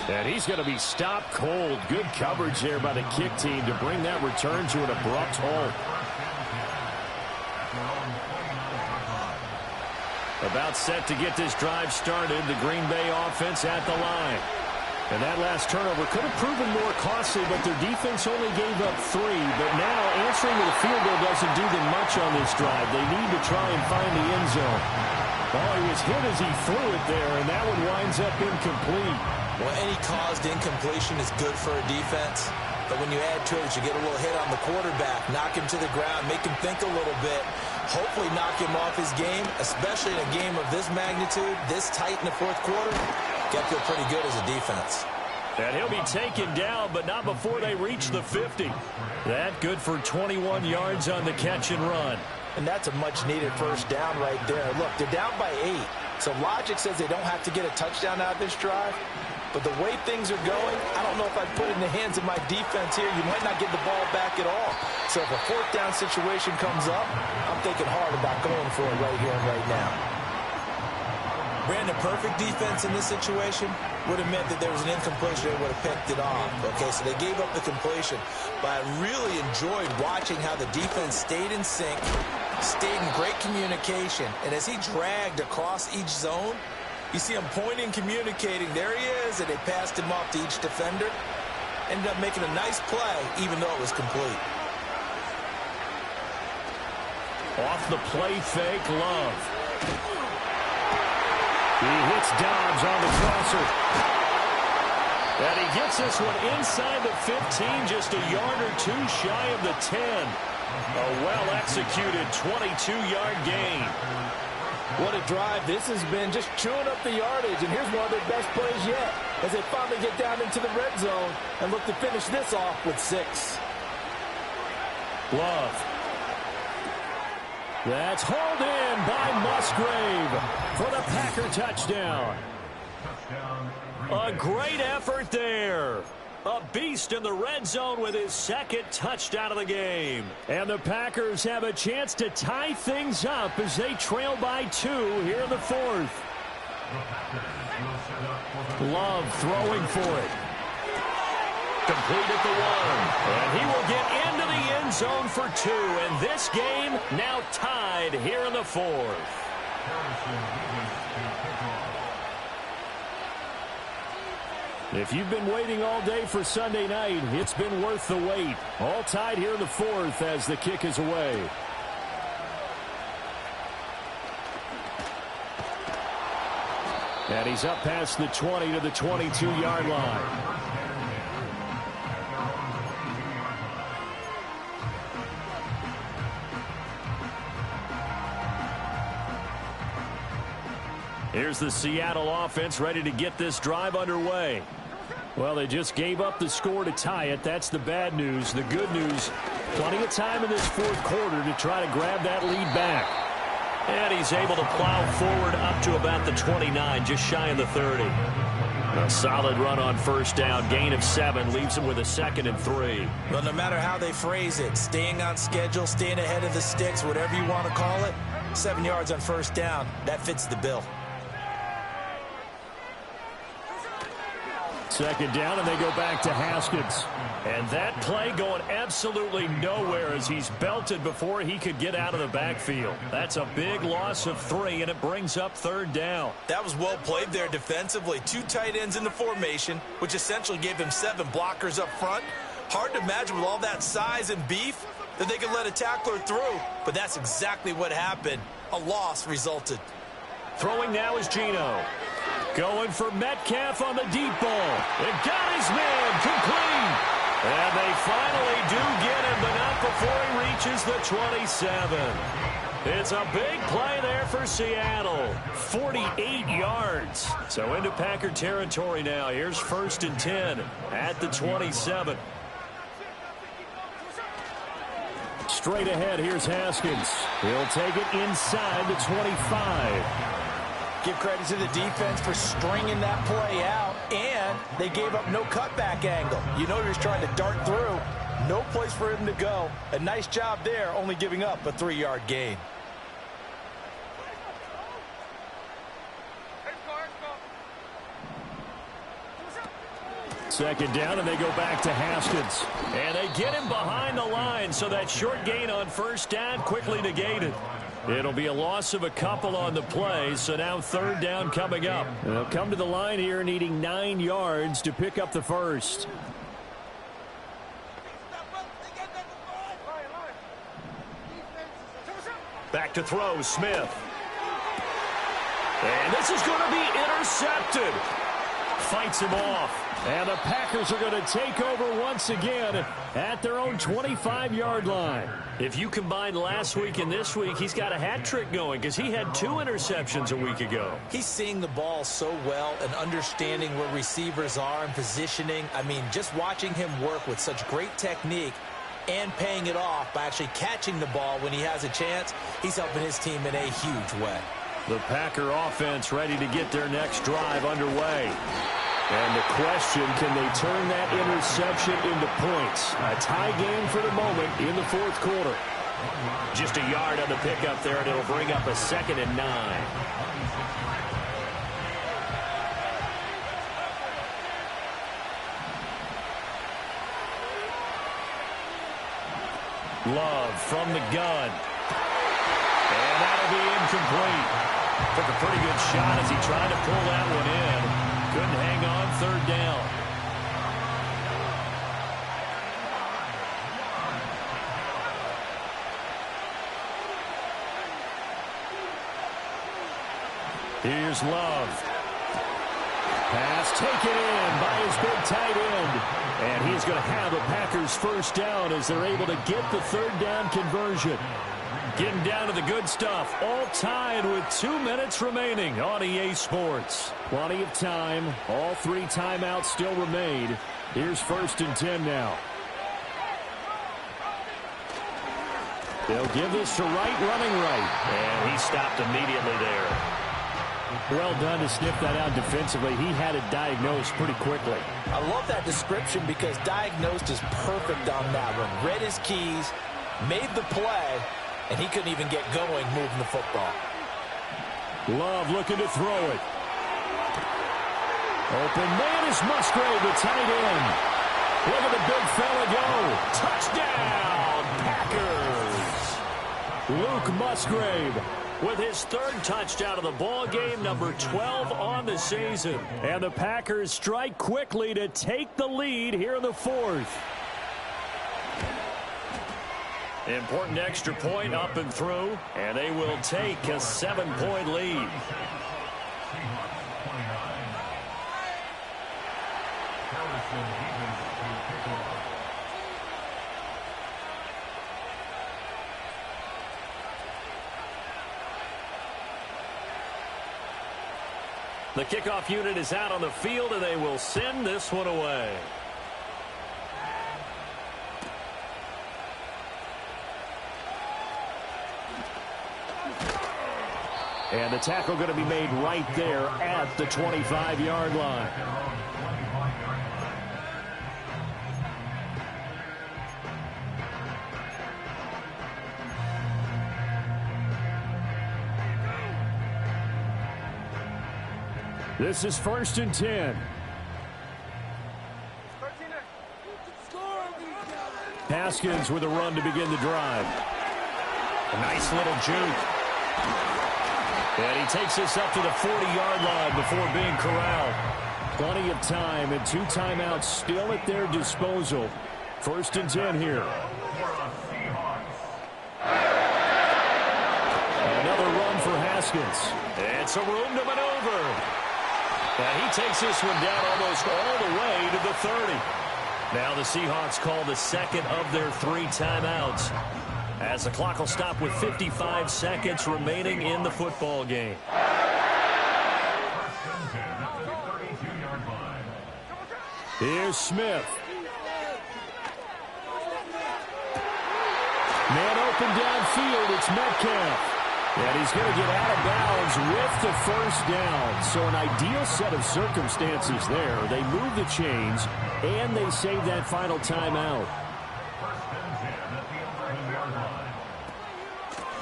B: And he's going to be stopped cold. Good coverage there by the kick team to bring that return to an abrupt halt. About set to get this drive started, the Green Bay offense at the line. And that last turnover could have proven more costly, but their defense only gave up 3. But now answering to the field goal doesn't do them much on this drive. They need to try and find the end zone. Oh, he was hit as he threw it there, and that one winds up incomplete.
D: Well, any caused incompletion is good for a defense. But when you add to it, you get a little hit on the quarterback, knock him to the ground, make him think a little bit, hopefully knock him off his game, especially in a game of this magnitude, this tight in the 4th quarter. Got to feel pretty good as a defense.
B: And he'll be taken down, but not before they reach the 50. That good for 21 yards on the catch and run.
D: And that's a much-needed first down right there. Look, they're down by 8. So logic says they don't have to get a touchdown out of this drive. But the way things are going, I don't know if I'd put it in the hands of my defense here. You might not get the ball back at all. So if a fourth down situation comes up, I'm thinking hard about going for it right here and right now.
E: Brandon, perfect defense in this situation would have meant that there was an incompletion. They would have picked it off. Okay, so they gave up the completion. But I really enjoyed watching how the defense stayed in sync, stayed in great communication. And as he dragged across each zone, you see him pointing, communicating. There he is, and they passed him off to each defender. Ended up making a nice play, even though it was complete.
B: Off the play fake, Love. He hits Dobbs on the crosser. And he gets this one inside the 15, just a yard or two shy of the 10. A well-executed 22-yard gain.
D: What a drive this has been, just chewing up the yardage. And here's one of their best plays yet as they finally get down into the red zone and look to finish this off with 6.
B: Love. That's hauled in by Musgrave for the Packer touchdown. A great effort there. A beast in the red zone with his second touchdown of the game. And the Packers have a chance to tie things up as they trail by 2 here in the 4th. Love throwing for it. Complete at the 1. And he will get into the end zone for 2. And this game now tied here in the 4th. If you've been waiting all day for Sunday night, it's been worth the wait. All tied here in the 4th as the kick is away. And he's up past the 20 to the 22-yard line. Here's the Seattle offense ready to get this drive underway. Well, they just gave up the score to tie it. That's the bad news. The good news, plenty of time in this 4th quarter to try to grab that lead back. And he's able to plow forward up to about the 29, just shy of the 30. A solid run on first down. Gain of 7 leaves him with a 2nd and 3.
E: Well, no matter how they phrase it, staying on schedule, staying ahead of the sticks, whatever you want to call it, 7 yards on first down, that fits the bill.
B: 2nd down, and they go back to Haskins. And that play going absolutely nowhere as he's belted before he could get out of the backfield. That's a big loss of 3, and it brings up 3rd down.
E: That was well played there defensively. 2 tight ends in the formation, which essentially gave him 7 blockers up front. Hard to imagine with all that size and beef that they could let a tackler through, but that's exactly what happened. A loss resulted.
B: Throwing now is Geno. Going for Metcalf on the deep ball. It got his man complete. And they finally do get him, but not before he reaches the 27. It's a big play there for Seattle. 48 yards. So into Packer territory now. Here's 1st and 10 at the 27. Straight ahead, here's Haskins. He'll take it inside the 25.
D: Give credit to the defense for stringing that play out, and they gave up no cutback angle. You know he was trying to dart through. No place for him to go. A nice job there, only giving up a 3-yard gain.
B: Second down, and they go back to Haskins. And they get him behind the line, so that short gain on first down quickly negated. It'll be a loss of a couple on the play, so now 3rd down coming up. They'll come to the line here needing 9 yards to pick up the first. Back to throw, Smith. And this is going to be intercepted. Fights him off. And the Packers are going to take over once again at their own 25-yard line. If you combine last week and this week, he's got a hat trick going because he had 2 interceptions a week ago.
E: He's seeing the ball so well and understanding where receivers are and positioning. I mean, just watching him work with such great technique and paying it off by actually catching the ball when he has a chance, he's helping his team in a huge way.
B: The Packer offense ready to get their next drive underway. And the question, can they turn that interception into points? A tie game for the moment in the fourth quarter. Just a yard on the pickup there, and it'll bring up a 2nd and 9. Love from the gun. And that'll be incomplete. Took a pretty good shot as he tried to pull that one in. Couldn't hang on, 3rd down. Here's Love. Pass taken in by his big tight end. And he's going to have a Packers 1st down as they're able to get the 3rd down conversion. Getting down to the good stuff. All tied with 2 minutes remaining on EA Sports. Plenty of time. All 3 timeouts still remain. Here's 1st and 10 now. They'll give this to Wright running right. And he stopped immediately there. Well done to sniff that out defensively. He had it diagnosed pretty quickly.
D: I love that description because diagnosed is perfect on that one. Read his keys, made the play, and he couldn't even get going moving the football.
B: Love looking to throw it. Open man is Musgrave, the tight end. Look at the big fella go. Touchdown, Packers. Luke Musgrave with his 3rd touchdown of the ball game, number 12 on the season. And the Packers strike quickly to take the lead here in the 4th. Important extra point up and through, and they will take a 7-point lead. The kickoff unit is out on the field, and they will send this one away. And the tackle going to be made right there at the 25-yard line. This is 1st and 10. Haskins with a run to begin the drive. A nice little juke. And he takes this up to the 40-yard line before being corralled. Plenty of time and 2 timeouts still at their disposal. 1st and 10 here. Another run for Haskins. And some room to maneuver. And he takes this one down almost all the way to the 30. Now the Seahawks call the 2nd of their 3 timeouts, as the clock will stop with 55 seconds remaining in the football game. Here's Smith. Man open downfield, it's Metcalf. And he's going to get out of bounds with the 1st down. So an ideal set of circumstances there. They move the chains, and they save that final timeout.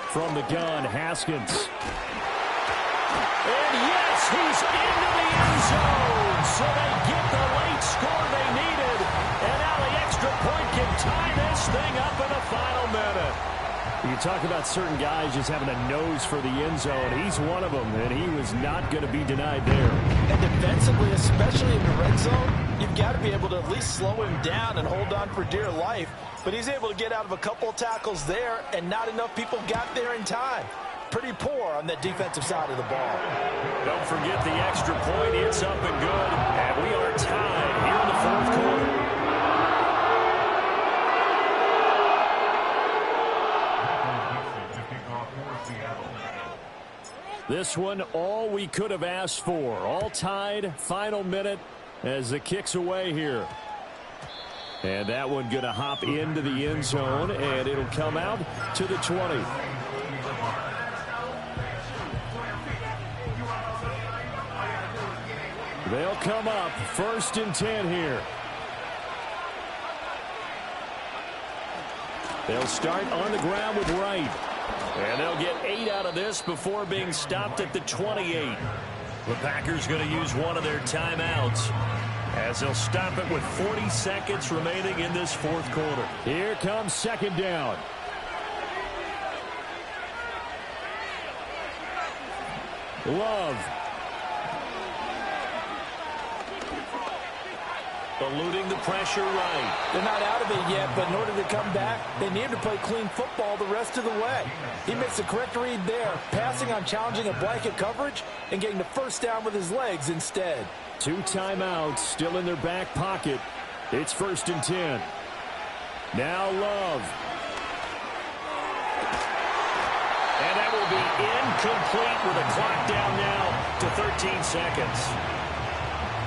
B: From the gun, Haskins. And yes, he's into the end zone. So they get the late score they needed. And now the extra point can tie this thing up in the final minute. You talk about certain guys just having a nose for the end zone. He's one of them, and he was not going to be denied there.
D: And defensively, especially in the red zone, you've got to be able to at least slow him down and hold on for dear life. But he's able to get out of a couple of tackles there, and not enough people got there in time. Pretty poor on the defensive side of the ball.
B: Don't forget the extra point. It's up and good. And we are tied here in the 4th quarter. This one, all we could have asked for. All tied, final minute as the kick's away here. And that one going to hop into the end zone, and it'll come out to the 20. They'll come up 1st and 10 here. They'll start on the ground with Wright. And they'll get 8 out of this before being stopped at the 28. The Packers going to use one of their timeouts as they'll stop it with 40 seconds remaining in this 4th quarter. Here comes 2nd down. Love. Eluding the pressure right.
D: They're not out of it yet, but in order to come back, they need to play clean football the rest of the way. He makes the correct read there, passing on challenging a blanket coverage and getting the 1st down with his legs instead.
B: 2 timeouts still in their back pocket. It's 1st and 10. Now Love. And that will be incomplete with a clock down now to 13 seconds.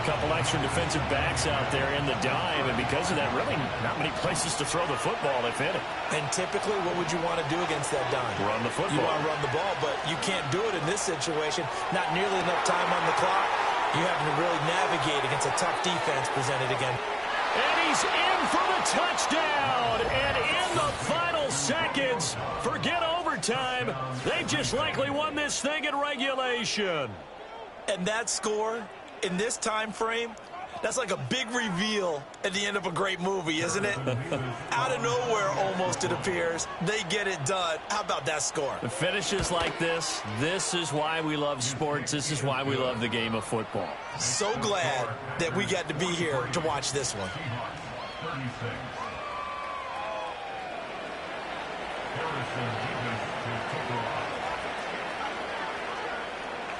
B: A couple extra defensive backs out there in the dime, and because of that, really not many places to throw the football, if any.
E: And typically, what would you want to do against that dime?
B: Run the football.
E: You want to run the ball, but you can't do it in this situation. Not nearly enough time on the clock. You have to really navigate against a tough defense presented again.
B: And he's in for the touchdown. And in the final seconds, forget overtime. They've just likely won this thing in regulation.
E: And that score in this time frame, that's like a big reveal at the end of a great movie, isn't it? Out of nowhere, almost, it appears, they get it done. How about that score?
B: The finishes like this is why we love sports. This is why we love the game of football.
E: So glad that we got to be here to watch this one.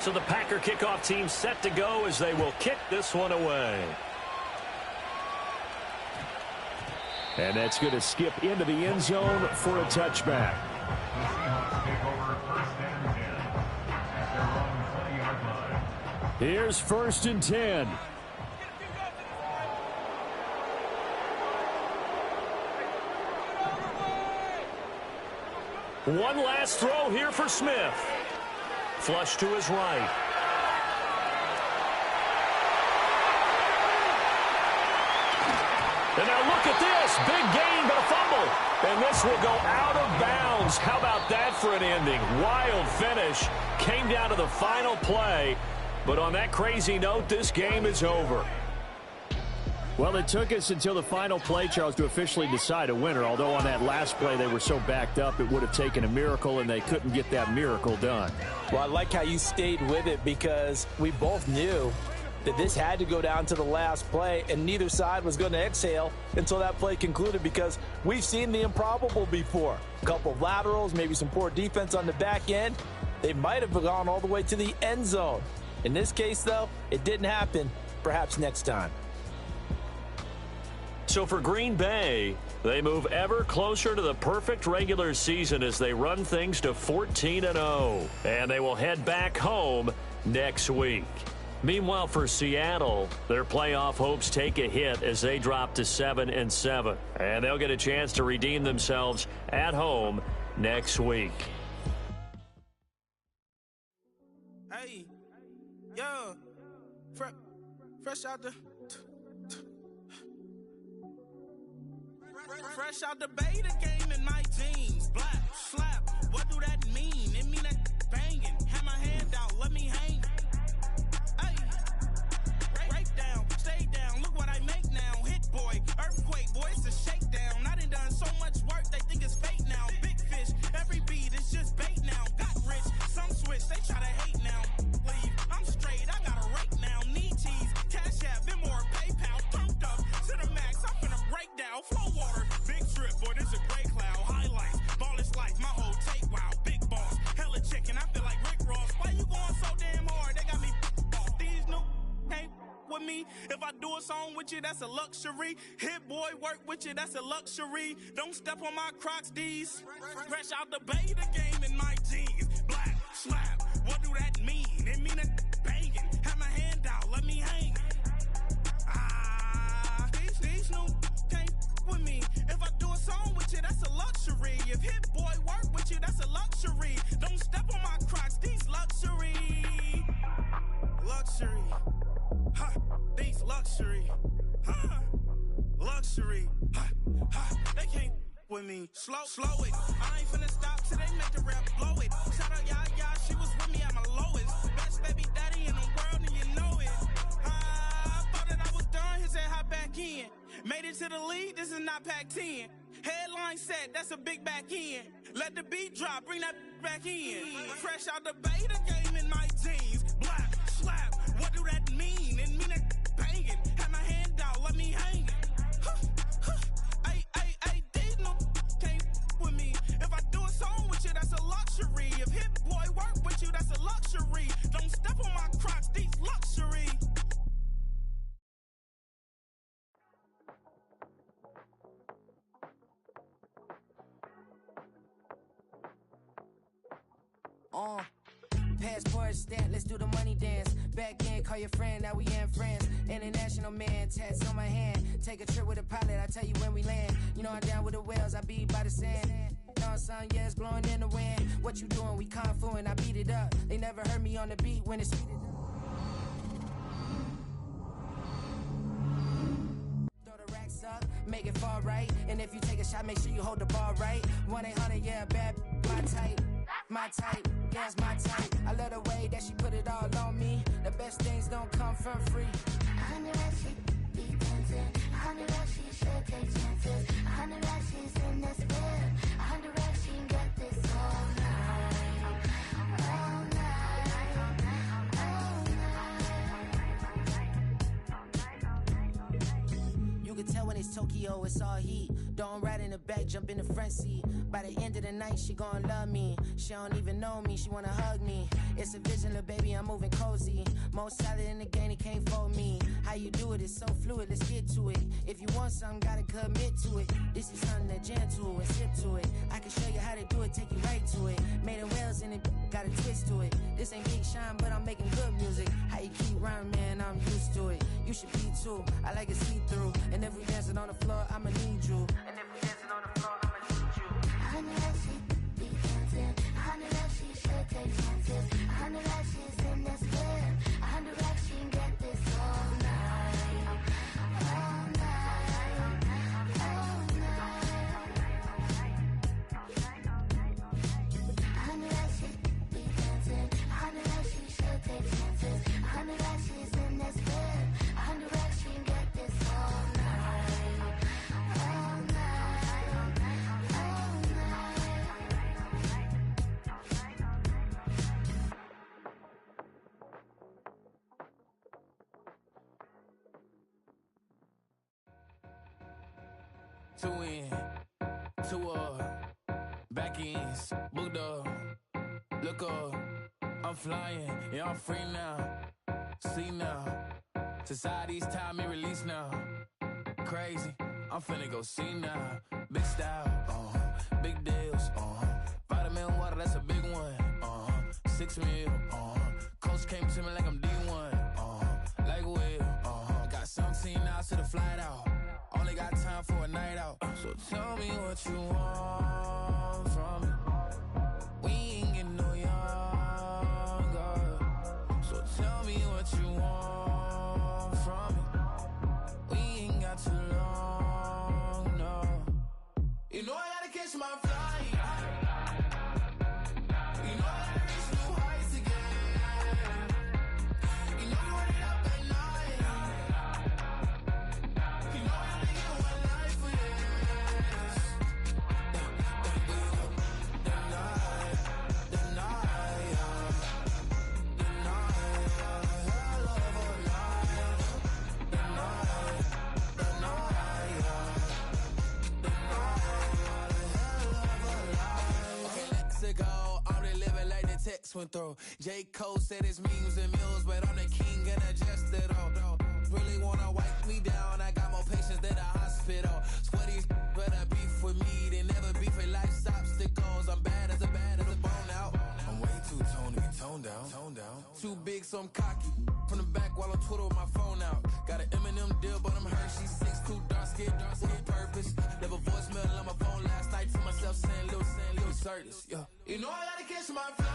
B: So the Packer kickoff team set to go as they will kick this one away. And that's going to skip into the end zone for a touchback.
C: The Seahawks take over 1st and 10 at their own 20-yard line.
B: Here's 1st and 10. One last throw here for Smith. Flush to his right. And now look at this. Big gain, but a fumble. And this will go out of bounds. How about that for an ending? Wild finish. Came down to the final play. But on that crazy note, this game is over. Well, it took us until the final play, Charles, to officially decide a winner. Although on that last play they were so backed up, it would have taken a miracle, and they couldn't get that miracle done.
D: Well, I like how you stayed with it because we both knew that this had to go down to the last play, and neither side was going to exhale until that play concluded because we've seen the improbable before. A couple of laterals, maybe some poor defense on the back end. They might have gone all the way to the end zone. In this case, though, it didn't happen. Perhaps next time.
B: So for Green Bay, they move ever closer to the perfect regular season as they run things to 14-0. And they will head back home next week. Meanwhile, for Seattle, their playoff hopes take a hit as they drop to 7-7. And they'll get a chance to redeem themselves at home next week.
F: Hey, yo, fresh out the... Fresh out the beta game in my jeans. Black, slap, what do that mean? It mean that banging. Have my hand out, let me hang. Hey, break down, stay down, look what I make now. Hit boy, earthquake, boy, it's a shakedown. I done so much work, they think it's fake now. Big fish, every beat is just bait now. Got rich, some switch, they try to hate now. Leave, I'm straight, I got a rake now. Need cheese, cash app, Venmo or PayPal. Pumped up to the max, I'm finna break down. Flow water, big trip, boy, this a gray cloud. Highlights, ball is life, my whole take, wow. Big boss, hella chicken, I feel like Rick Ross. Why you going so damn hard? They got me off. These new ain't with me. If I do a song with you, that's a luxury. Hit boy, work with you, that's a luxury. Don't step on my Crocs, these. Fresh out the beta game in my jeans. Black, slap, what do that mean? It mean that banging. Have my hand out, let me hang. These new can't with me. If I do a song with you, that's a luxury. If hit boy work with you, that's a luxury. Don't step on my Crocs, these luxury. Luxury. Ha. mean, slow it. I ain't finna stop till they make the rap blow it. Shout out, y'all, she was with me at my lowest. Best baby daddy in the world, and you know it. I thought that I was done, he said hop back in. Made it to the league, this is not Pac-10. Headline set, that's a big back end. Let the beat drop, bring that back in. Fresh out the beta game in my jeans. Black, slap, what do that mean? It mean that banging. Have my hand out, let me hang it. These no can't with me. If I do a song with you, that's a luxury. If Hit Boy work with you, that's a luxury. Don't step on my Crocs, these luxury.
G: Passport stat, let's do the money dance. Back in, call your friend, now we in France. International man, tats on my hand. Take a trip with a pilot, I tell you when we land. You know I'm down with the whales, I be by the sand. On sun, yeah, it's blowing in the wind. What you doing? We kung fu and I beat it up. They never heard me on the beat when it's speeded up. Throw the racks up, make it fall right. And if you take a shot, make sure you hold the ball right. 1-800, yeah, bad, my type. My type, yeah, it's my type. I love the way that she put it all on me. The best things don't come for free.
H: 100 racks, she be dancing. 100 racks, she should take chances. 100 racks, she's in this bed. 100 racks, she can get this all night. All night. All night.
G: You can tell when it's Tokyo, it's all heat. Don't ride in the back, jump in the front seat. By the end of the night, she gon' love me. She don't even know me, she wanna hug me. It's a vision, little baby, I'm moving cozy. Most solid in the game, he can't fold me. How you do it, it's so fluid, let's get to it. If you want something, gotta commit to it. This is something that jam to and sip to it. I can show you how to do it, take you right to it. Made of whales in it, got a twist to it. This ain't Big Sean, but I'm making good music. How you keep rhyming, man, I'm used to it. You should be too, I like it see-through. And if we dancing on the floor, I'ma need you. And if we dancing on the floor, I'ma need you.
H: 100 racks, she be dancing. 100 racks, she should take chances. 100 racks, she's in this bed. 100 racks, she can get this all night. All night. All night. 100 racks, she be dancing. 100 racks, she should take chances. 100 racks, she's in this bed. 100 racks, she can get this all night. All night. All
A: Two in, two up, back ends, booked up, look up, I'm flying, yeah, I'm free now, see now, society's time me release now, crazy, I'm finna go see now, big style, big deals, vitamin water, that's a big one, 6 mil, coach came to me like I'm D1, like Will, got 17 hours to the flight out. Only got time for a night out. So tell me what you want from me. We ain't getting no younger. So tell me what you want from me. We ain't got too long, no. You know I gotta catch my flight. You know I gotta reach new heights again. You know you run it up at night. You know I only get one life for this. The night, hell of a night. The night, okay, let's go. I'm really living like the text went through. J. Cole said it's memes and mills, but I'm the king and adjusted all. Really wanna wipe me down. I got more patience than a hospital. Sweaty better beef with me. They never beef with life's obstacles. I'm bad as a bone out. I'm way too Tony, tone down. Too big, so I'm cocky. From the back while I'm Twitter with my phone out. Got an Eminem deal, but I'm Hershey. 6'2", dark skin, with purpose. Never voicemail on my phone last night to myself saying, Lil Curtis, yeah. You know I gotta catch my flight.